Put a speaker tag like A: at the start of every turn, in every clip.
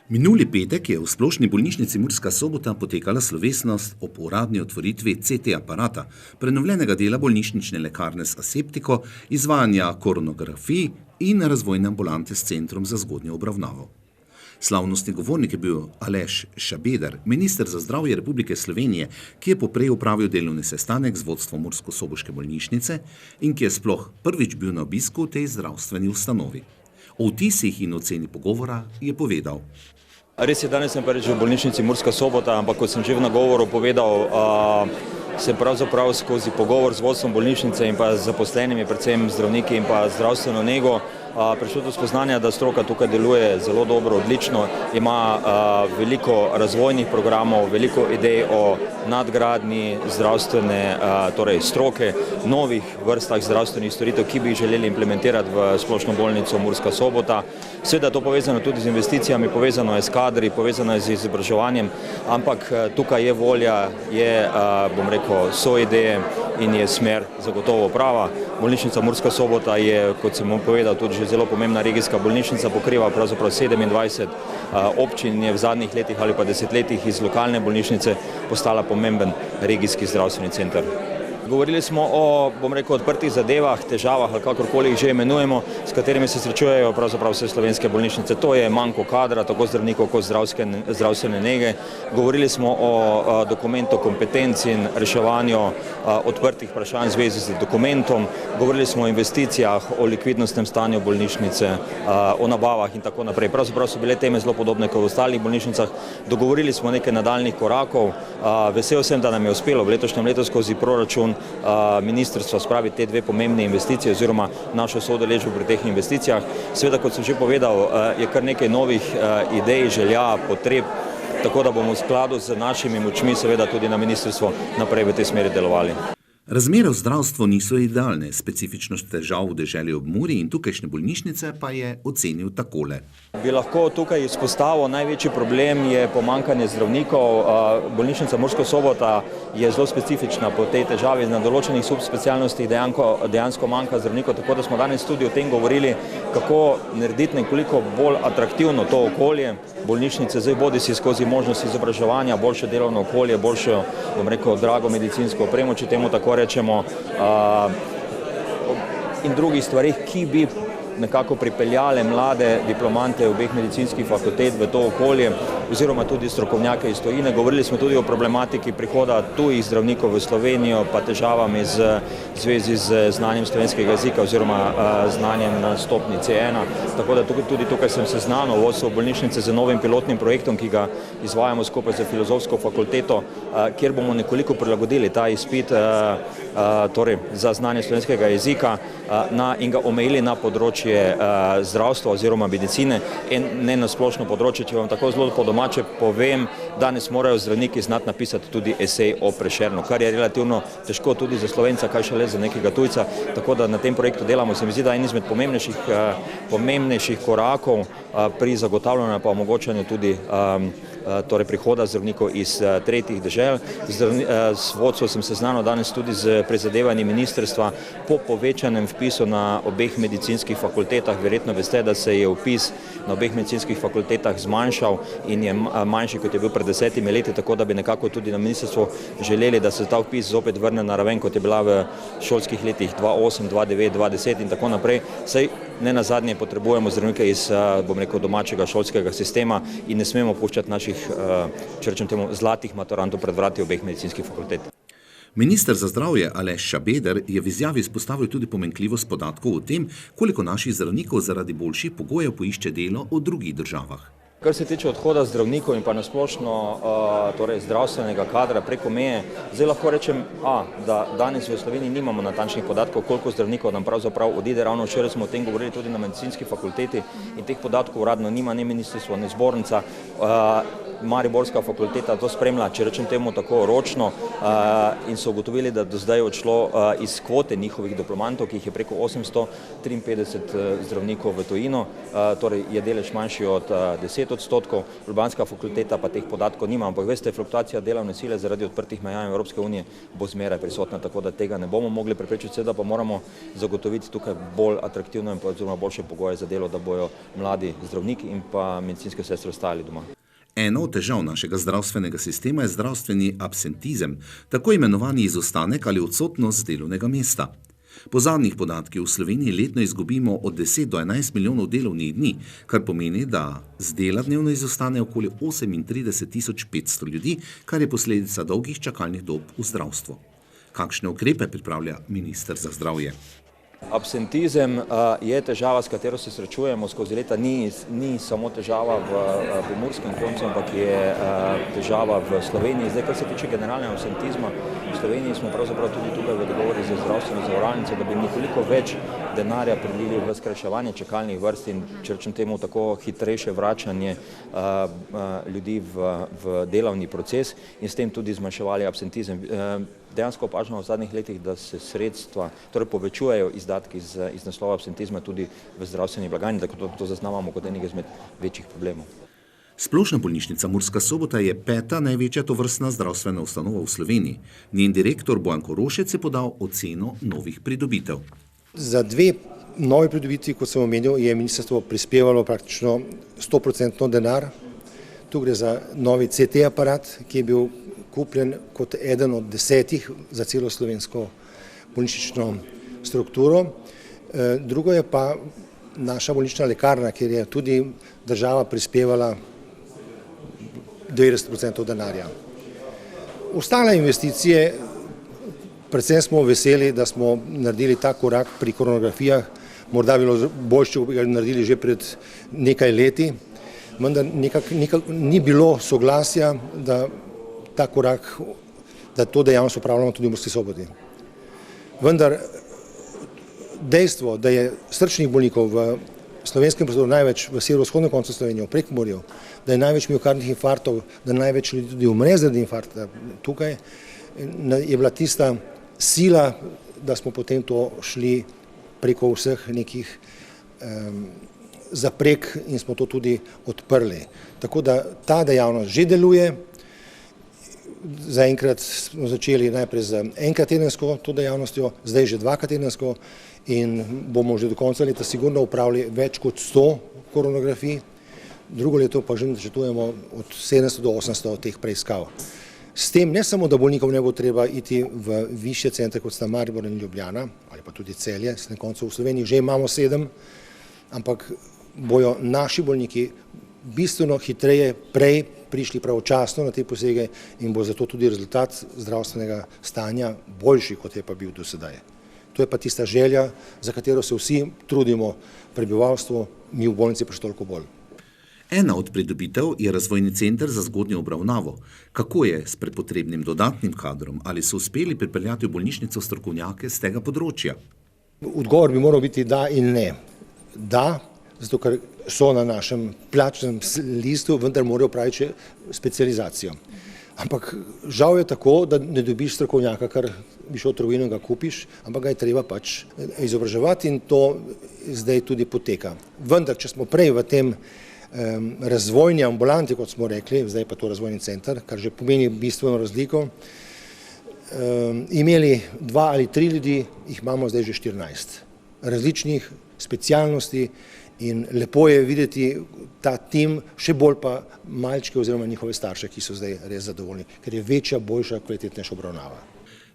A: Minuli petek je v splošni bolnišnici Murska Sobota potekala slovesnost ob uradni otvoritvi CT aparata, prenovljenega dela bolnišnične lekarne s aseptiko, izvajanja koronografij in razvojne ambulante s centrom za zgodnjo obravnavo. Slavnostni govornik je bil Aleš Šabeder, minister za zdravje Republike Slovenije, ki je poprej opravil delovni sestanek z vodstvom Mursko-Soboške bolnišnice in ki je sploh prvič bil na obisku v tej zdravstveni ustanovi. O vtisih in oceni pogovora je povedal.
B: Res je, danes sem prvič v bolnišnici Murska Sobota, ampak kot sem že v nagovoru povedal, sem pravzaprav skozi pogovor z vodstvom bolnišnice in pa z zaposlenimi, predvsem zdravniki in pa zdravstveno nego, prišel do spoznanja, da stroka tukaj deluje zelo dobro, odlično, ima veliko razvojnih programov, veliko idej o nadgradnji zdravstvene stroke, novih vrstah zdravstvenih storitev, ki bi jih želeli implementirati v splošno bolnico Murska Sobota. Seveda je to povezano tudi z investicijami, povezano je s kadri, povezano je z izobraževanjem, ampak tukaj je volja, so ideje in je smer zagotovo prava. Bolnišnica Murska Sobota je, kot sem vam povedal, tudi že zelo pomembna regijska bolnišnica, pokriva pravzaprav 27 občin in je v zadnjih letih ali pa desetletjih iz lokalne bolnišnice postala pomemben regijski zdravstveni center. Govorili smo o, odprtih zadevah, težavah ali kakorkoli jih že imenujemo, s katerimi se srečujejo pravzaprav vse slovenske bolnišnice. To je manko kadra, tako zdravnikov kot zdravstvene nege. Govorili smo o dokumentu kompetenc in reševanju odprtih vprašanj v zvezi z dokumentom. Govorili smo o investicijah, o likvidnostnem stanju bolnišnice, o nabavah in tako naprej. Pravzaprav so bile teme zelo podobne kot v ostalih bolnišnicah. Dogovorili smo nekaj nadaljnih korakov. Vesel sem, da nam je uspelo v letošnjem letu skozi proračun ministrstva spraviti te dve pomembne investicije oziroma našo soudeležbo pri teh investicijah. Seveda, kot sem že povedal, je kar nekaj novih idej, želja, potreb, tako da bomo v skladu z našimi močmi seveda tudi na ministrstvo naprej v tej smeri delovali.
A: Razmere v zdravstvu niso idealne, specifičnost težav v deželi ob Muri in tukajšnje bolnišnice pa je ocenil takole.
B: Bi lahko tukaj izpostavil, največji problem je pomanjkanje zdravnikov. Bolnišnica Murska Sobota je zelo specifična po tej težavi, na določenih subspecialnostih dejansko manjka zdravnikov, tako da smo danes tudi o tem govorili, kako narediti nekoliko bolj atraktivno to okolje bolnišnice, zdaj bodisi skozi možnost izobraževanja, boljše delovno okolje, boljšo, drago medicinsko opremo, če temu tako rečemo, in drugih stvarih, ki bi nekako pripeljale mlade diplomante obeh medicinskih fakultet v to okolje oziroma tudi strokovnjake iz tujine. Govorili smo tudi o problematiki prihoda tujih zdravnikov v Slovenijo, pa težavami v zvezi z znanjem slovenskega jezika oziroma znanjem na stopni C1. Tako da tudi tukaj sem seznanil vodstvo bolnišnice z novim pilotnim projektom, ki ga izvajamo skupaj z Filozofsko fakulteto, kjer bomo nekoliko prilagodili ta izpit za znanje slovenskega jezika in ga omejili na področje zdravstva oziroma medicine in ne na splošno področje. Če vam tako zelo po domače povem, danes morajo zdravniki znati napisati tudi esej o Prešernu, kar je relativno težko tudi za Slovenca, kaj šele za nekega tujca, tako da na tem projektu delamo. Se mi zdi, da je en izmed pomembnejših korakov pri zagotavljanju pa omogočanju tudi prihoda zdravnikov iz tretjih dežel. S vodstvom sem seznanil danes tudi z prizadevanji ministrstva po povečanem vpisu na obeh medicinskih fakultetah. Verjetno veste, da se je vpis na obeh medicinskih fakultetah zmanjšal in je manjši, kot je bil pred 10 leti, tako da bi nekako tudi na ministrstvu želeli, da se ta vpis zopet vrne na raven, kot je bila v šolskih letih 2008, 2009, 2010 in tako naprej. Saj ne nazadnje potrebujemo zdravnike iz, domačega šolskega sistema in ne smemo puščati naših, zlatih maturantov pred vrati obeh medicinskih fakultet.
A: Minister za zdravje Aleš Šabeder je v izjavi izpostavil tudi pomanjkljivost podatkov o tem, koliko naših zdravnikov zaradi boljših pogojev poišče delo v drugih državah.
B: Kar se tiče odhoda zdravnikov in pa nasplošno zdravstvenega kadra preko meje, zdaj lahko rečem, da danes v Sloveniji nimamo natančnih podatkov, koliko zdravnikov nam pravzaprav odide. Ravno včeraj smo o tem govorili tudi na medicinski fakulteti in teh podatkov uradno nima ne ministrstvo, ne zbornica. Mariborska fakulteta to spremlja, če rečem temu tako ročno, in so ugotovili, da do zdaj odšlo iz kvote njihovih diplomantov, ki jih je preko 853 zdravnikov v tujino, torej je delež manjši od 10%, Ljubljanska fakulteta pa teh podatkov nima, ampak veste, fluktuacija delovne sile zaradi odprtih meja Evropske unije bo zmeraj prisotna, tako da tega ne bomo mogli preprečiti, seveda pa moramo zagotoviti tukaj bolj atraktivno in oziroma boljše pogoje za delo, da bojo mladi zdravniki in pa medicinske sestre ostali doma.
A: Eno od težav našega zdravstvenega sistema je zdravstveni absentizem, tako imenovani izostanek ali odsotnost delovnega mesta. Po zadnjih podatkih v Sloveniji letno izgubimo od 10 do 11 milijonov delovnih dni, kar pomeni, da z dela dnevno izostane okoli 38.500 ljudi, kar je posledica dolgih čakalnih dob v zdravstvu. Kakšne ukrepe pripravlja minister za zdravje?
B: Absentizem je težava, s katero se srečujemo skozi leta, ni samo težava v Pomurskem koncu, ampak je težava v Sloveniji. Zdaj, kar se tiče generalnega absentizma, v Sloveniji smo pravzaprav tudi tukaj v dogovori za zdravstveno zavarovalnico, da bi nekoliko več denarja prilili v skrajševanje čakalnih vrst in, če rečem temu, tako hitrejše vračanje ljudi v delovni proces in s tem tudi zmanjševali absentizem. Dejansko opažamo v zadnjih letih, da se sredstva, torej povečujejo izdatki iz naslova absentizma tudi v zdravstveni blagajni, tako da to zaznavamo kot enega izmed večjih problemov.
A: Splošna bolnišnica Murska Sobota je 5. največja tovrstna zdravstvena ustanova v Sloveniji. Njen direktor Bojan Korošec je podal oceno novih pridobitev.
C: Za 2 nove pridobitvi, kot sem omenil, je ministrstvo prispevalo praktično 100% denar. Tu gre za novi CT aparat, ki je bil kupljen kot eden od 10 za celo slovensko bolnišnično strukturo. Drugo je pa naša bolnišnična lekarna, kjer je tudi država prispevala 90% denarja. Ostale investicije, predvsem smo veseli, da smo naredili ta korak pri koronografijah, morda bilo boljše, če bi ga naredili že pred nekaj leti, vendar ni bilo soglasja, da ta korak, da to dejavnost upravljamo tudi v Murski Soboti. Vendar dejstvo, da je srčnih bolnikov v slovenskem prostoru največ v severovzhodnem koncu Slovenije, v Prekmurju, da je največ miokardnih infarktov, da največ ljudi tudi umre zaradi infarkta tukaj, je bila tista sila, da smo potem to šli preko vseh nekih zaprek in smo to tudi odprli. Tako da ta dejavnost že deluje. Zaenkrat smo začeli najprej z enkrat tedensko to dejavnostjo, zdaj že 2-krat tedensko in bomo že do konca leta sigurno upravili več kot 100 koronografij. Drugo leto pa že načrtujemo od 700 do 800 teh preiskav. S tem ne samo, da bolnikom ne bo treba iti v višje centre, kot sta Maribor in Ljubljana, ali pa tudi Celje, na koncu v Sloveniji že imamo 7, ampak bojo naši bolniki bistveno hitreje prej prišli pravočasno na te posege in bo zato tudi rezultat zdravstvenega stanja boljši, kot je pa bil do sedaj. To je pa tista želja, za katero se vsi trudimo, prebivalstvo, mi v bolnici pa še toliko bolj.
A: Ena od pridobitev je razvojni center za zgodnjo obravnavo. Kako je s prepotrebnim dodatnim kadrom? Ali so uspeli pripeljati v bolnišnico strokovnjake z tega področja?
C: Odgovor bi moral biti da in ne. Da, zato ker so na našem plačnem listu, vendar morajo opraviti specializacijo. Ampak žal je tako, da ne dobiš strokovnjaka, kar bi šel v trgovino in ga kupiš, ampak ga je treba pač izobraževati in to zdaj tudi poteka. Vendar, če smo prej v tem razvojni ambulanti, kot smo rekli, zdaj pa to razvojni center, kar že pomeni bistveno razliko, imeli 2 ali 3 ljudi, jih imamo zdaj že 14 različnih specialnosti in lepo je videti ta tim, še bolj pa malčke oziroma njihove starše, ki so zdaj res zadovoljni, ker je večja, boljša, kvalitetnejša obravnava.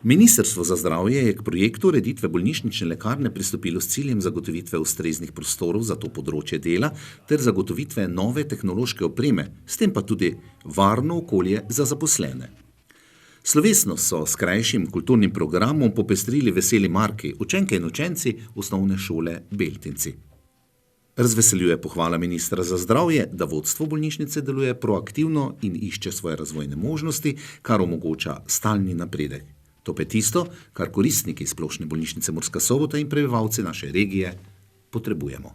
A: Ministrstvo za zdravje je k projektu ureditve bolnišnične lekarne pristopilo s ciljem zagotovitve ustreznih prostorov za to področje dela ter zagotovitve nove tehnološke opreme, s tem pa tudi varno okolje za zaposlene. Slovesno so s krajšim kulturnim programom popestrili veseli Marki, učenke in učenci osnovne šole Beltinci. Razveseljuje pohvala ministra za zdravje, da vodstvo bolnišnice deluje proaktivno in išče svoje razvojne možnosti, kar omogoča stalni napredek. To pa je tisto, kar koristniki Splošne bolnišnice Murska Sobota in prebivalci naše regije potrebujemo.